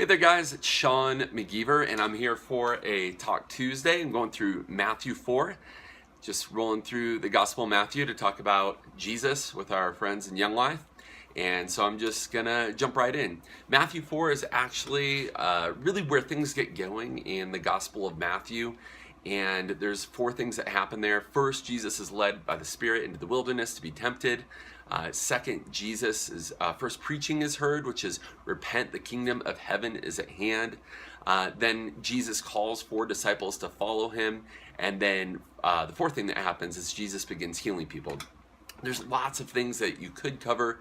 Hey there guys, it's Sean McGeever and I'm here for a Talk Tuesday. I'm going through Matthew 4, just rolling through the Gospel of Matthew to talk about Jesus with our friends in Young Life. And so I'm just gonna jump right in. Matthew 4 is actually really where things get going in the Gospel of Matthew. And there's four things that happen there. First, Jesus is led by the Spirit into the wilderness to be tempted. Second, Jesus' first preaching is heard, which is repent, the kingdom of heaven is at hand. Then Jesus calls for disciples to follow him. And then the fourth thing that happens is Jesus begins healing people. There's lots of things that you could cover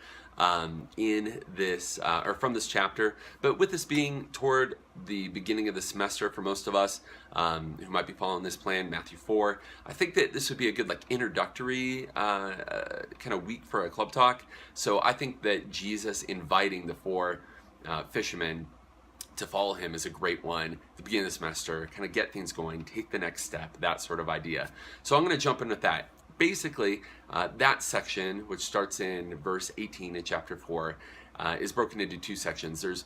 in this or from this chapter, but with this being toward the beginning of the semester for most of us who might be following this plan, Matthew 4, I think that this would be a good introductory kind of week for a club talk. So I think that Jesus inviting the four fishermen to follow him is a great one at the beginning of the semester, kind of get things going, take the next step, that sort of idea. So I'm going to jump in with that. Basically, that section, which starts in verse 18 in chapter 4, is broken into two sections. There's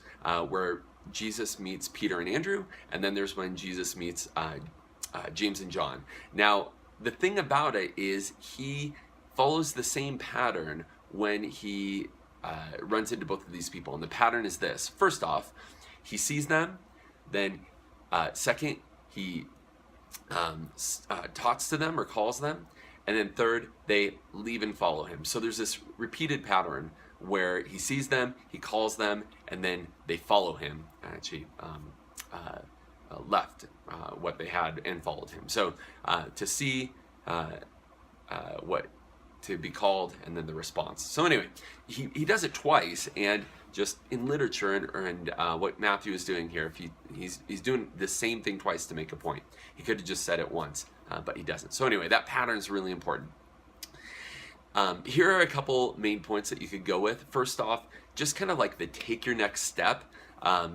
where Jesus meets Peter and Andrew, and then there's when Jesus meets James and John. Now, the thing about it is he follows the same pattern when he runs into both of these people. And the pattern is this. First off, he sees them. Then second, he talks to them or calls them. And then third, they leave and follow him. So there's this repeated pattern where he sees them, he calls them, and then they follow him. Actually, left what they had and followed him. So to see what to be called, and then the response. So anyway, he does it twice, and just in literature and what Matthew is doing here, if he's doing the same thing twice to make a point. He could have just said it once, but he doesn't. So anyway, that pattern is really important. Here are a couple main points that you could go with. First off, just kind of like the take your next step.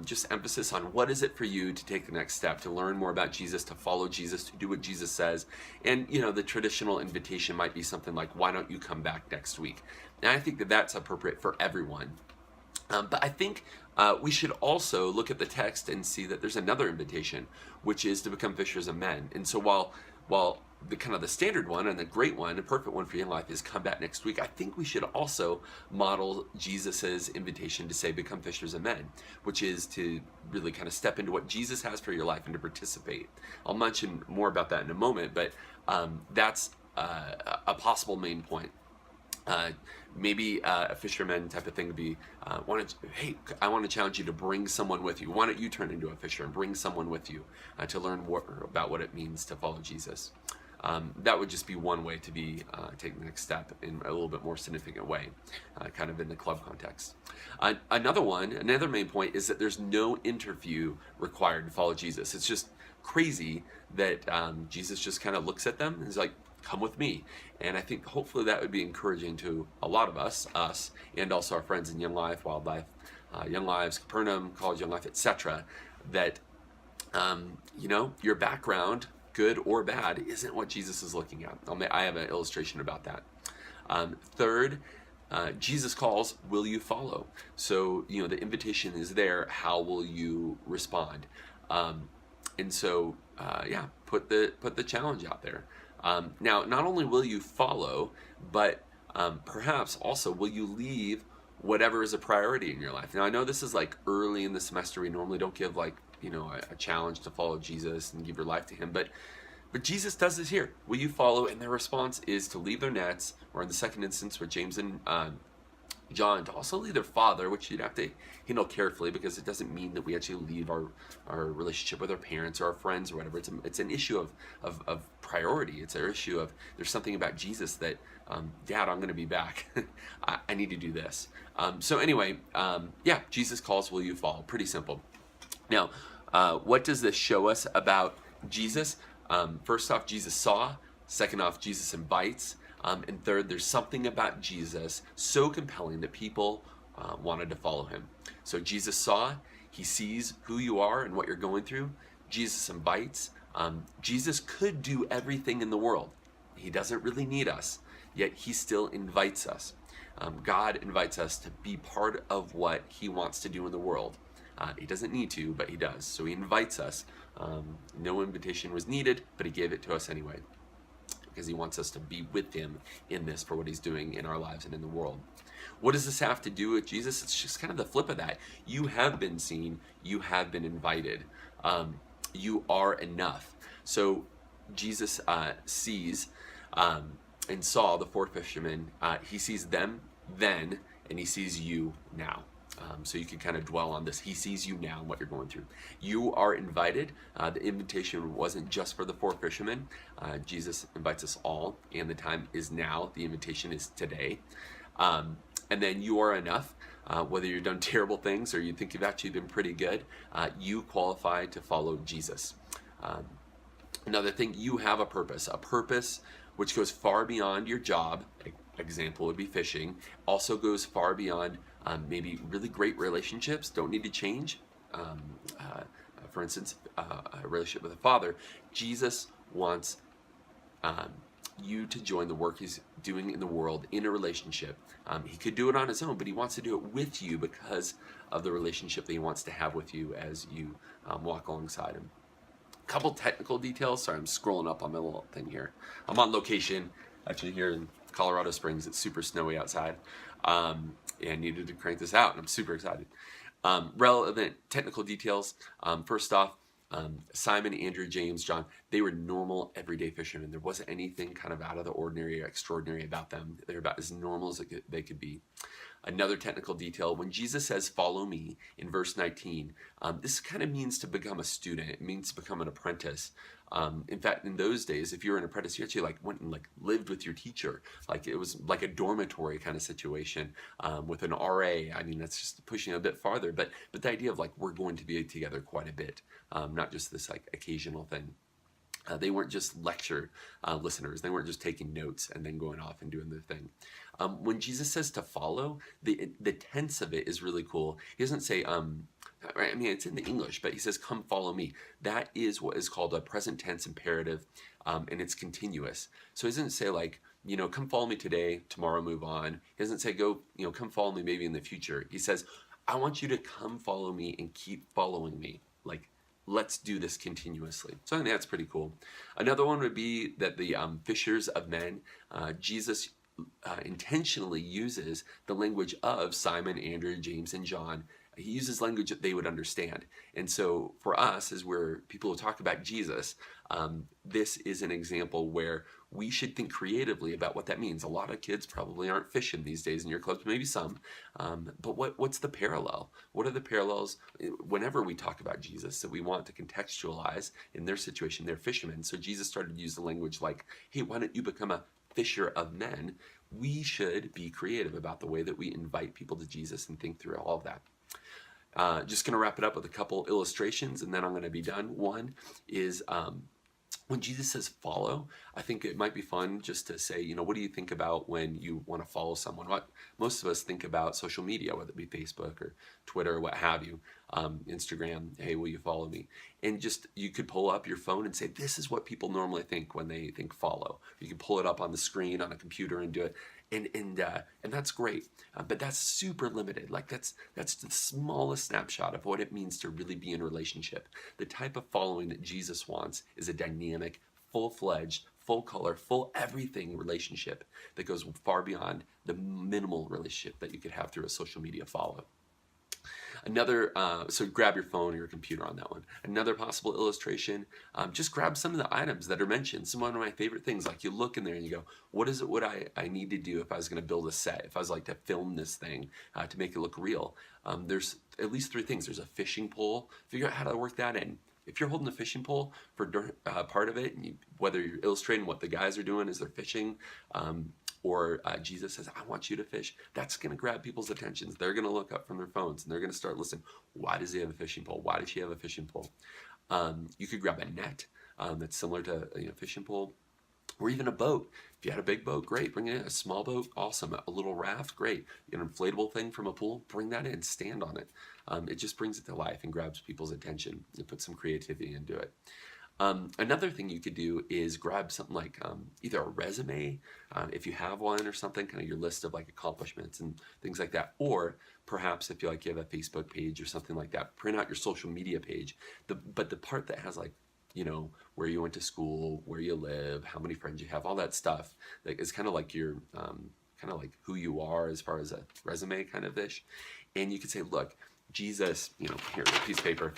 Just emphasis on what is it for you to take the next step, to learn more about Jesus, to follow Jesus, to do what Jesus says. And, the traditional invitation might be something like, why don't you come back next week? And I think that that's appropriate for everyone. But I think we should also look at the text and see that there's another invitation, which is to become fishers of men. And so while the kind of the standard one and the great one, the perfect one for Young Life is come back next week, I think we should also model Jesus's invitation to say become fishers of men, which is to really kind of step into what Jesus has for your life and to participate. I'll mention more about that in a moment, but that's a possible main point. Maybe a fisherman type of thing would be, hey, I want to challenge you to bring someone with you. Why don't you turn into a fisher and bring someone with you to learn more about what it means to follow Jesus? That would just be one way to be taking the next step in a little bit more significant way, kind of in the club context. Another main point is that there's no interview required to follow Jesus. It's just crazy that Jesus just kind of looks at them and is like, come with me. And I think hopefully that would be encouraging to a lot of us, and also our friends in Young Life, Wyldlife, Young Lives, Capernaum, College Young Life, etc. That, your background, good or bad, isn't what Jesus is looking at. I have an illustration about that. Third, Jesus calls, will you follow? So, the invitation is there. How will you respond? And so, put the challenge out there. Now, not only will you follow, but perhaps also will you leave whatever is a priority in your life. Now, I know this is early in the semester. We normally don't give a challenge to follow Jesus and give your life to him, but Jesus does this here. Will you follow? And their response is to leave their nets, or in the second instance with James and John, to also leave their father, which you'd have to handle carefully because it doesn't mean that we actually leave our relationship with our parents or our friends or whatever. It's an issue of priority. It's an issue of there's something about Jesus that, Dad, I'm going to be back. I need to do this. So anyway, Jesus calls, will you follow? Pretty simple. Now, what does this show us about Jesus? First off, Jesus saw. Second off, Jesus invites. And third, there's something about Jesus so compelling that people wanted to follow him. So Jesus saw, he sees who you are and what you're going through. Jesus invites. Jesus could do everything in the world. He doesn't really need us, yet he still invites us. God invites us to be part of what he wants to do in the world. He doesn't need to, but he does. So he invites us. No invitation was needed, but he gave it to us anyway, because he wants us to be with him in this for what he's doing in our lives and in the world. What does this have to do with Jesus? It's just kind of the flip of that. You have been seen. You have been invited. You are enough. So Jesus sees and saw the four fishermen. He sees them then, and he sees you now. So you can kind of dwell on this. He sees you now and what you're going through. You are invited. The invitation wasn't just for the four fishermen. Jesus invites us all, and the time is now. The invitation is today. And then you are enough. Whether you've done terrible things or you think you've actually been pretty good, you qualify to follow Jesus. Another thing, you have a purpose which goes far beyond your job. Example would be fishing. Also goes far beyond maybe really great relationships, don't need to change. For instance, a relationship with a father. Jesus wants you to join the work he's doing in the world in a relationship. He could do it on his own, but he wants to do it with you because of the relationship that he wants to have with you as you walk alongside him. Couple technical details. Sorry, I'm scrolling up on my little thing here. I'm on location, actually here in Colorado Springs. It's super snowy outside. And I needed to crank this out, and I'm super excited. Relevant technical details. First off, Simon, Andrew, James, John, they were normal, everyday fishermen. There wasn't anything kind of out of the ordinary or extraordinary about them. They're about as normal as they could be. Another technical detail, when Jesus says, follow me, in verse 19, this kind of means to become a student. It means to become an apprentice. In fact, in those days, if you were an apprentice, you actually went and lived with your teacher. It was like a dormitory kind of situation with an RA. I mean, that's just pushing it a bit farther. But the idea of we're going to be together quite a bit, not just this occasional thing. They weren't just lecture listeners. They weren't just taking notes and then going off and doing their thing. When Jesus says to follow, the tense of it is really cool. He doesn't say, right? I mean, it's in the English, but he says, come follow me. That is what is called a present tense imperative, and it's continuous. So he doesn't say come follow me today, tomorrow move on. He doesn't say come follow me maybe in the future. He says, I want you to come follow me and keep following me. Let's do this continuously. So I think that's pretty cool. Another one would be that the fishers of men, Jesus intentionally uses the language of Simon, Andrew, James, and John. He uses language that they would understand. And so for us, as we're people who talk about Jesus, this is an example where we should think creatively about what that means. A lot of kids probably aren't fishing these days in your clubs, maybe some. But what's the parallel? What are the parallels whenever we talk about Jesus that we want to contextualize in their situation? They're fishermen. So Jesus started to use the language like, hey, why don't you become a fisher of men? We should be creative about the way that we invite people to Jesus and think through all of that. Just going to wrap it up with a couple illustrations, and then I'm going to be done. One is when Jesus says follow, I think it might be fun just to say, what do you think about when you want to follow someone? What most of us think about social media, whether it be Facebook or Twitter or what have you, Instagram, hey, will you follow me? And just, you could pull up your phone and say, this is what people normally think when they think follow. You can pull it up on the screen on a computer and do it. And that's great, but that's super limited. That's the smallest snapshot of what it means to really be in a relationship. The type of following that Jesus wants is a dynamic, full-fledged, full color, full everything relationship that goes far beyond the minimal relationship that you could have through a social media follow. Another, so grab your phone or your computer on that one. Another possible illustration, just grab some of the items that are mentioned. Some of my favorite things, you look in there and you go, what is it what I need to do if I was going to build a set, if I was to film this thing to make it look real? There's at least three things. There's a fishing pole. Figure out how to work that in. If you're holding a fishing pole for part of it, and whether you're illustrating what the guys are doing as they're fishing, or Jesus says, I want you to fish, that's going to grab people's attentions. They're going to look up from their phones and they're going to start listening. Why does he have a fishing pole? Why does she have a fishing pole? You could grab a net that's similar to a fishing pole, or even a boat. If you had a big boat, great, bring it in. A small boat, awesome. A little raft, great. An inflatable thing from a pool, bring that in, stand on it. It just brings it to life and grabs people's attention and puts some creativity into it. Another thing you could do is grab something like either a resume, if you have one or something, kind of your list of like accomplishments and things like that. Or perhaps if you like you have a Facebook page or something like that, print out your social media page. But the part that has like, where you went to school, where you live, how many friends you have, all that stuff, like is kind of like your kind of like who you are as far as a resume kind of ish. And you could say, look, Jesus, here, a piece of paper,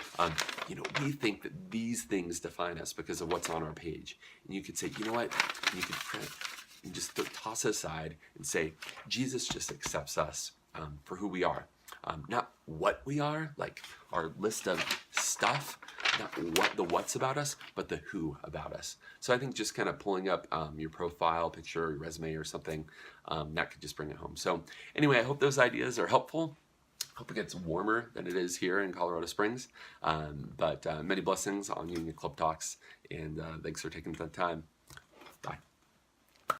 we think that these things define us because of what's on our page. And you could say, you know what? You could print and just toss it aside and say, Jesus just accepts us for who we are. Not what we are, like our list of stuff, not what the what's about us, but the who about us. So I think just kind of pulling up your profile picture, or your resume or something, that could just bring it home. So anyway, I hope those ideas are helpful. Hope it gets warmer than it is here in Colorado Springs. But many blessings on Union Club Talks, and thanks for taking the time.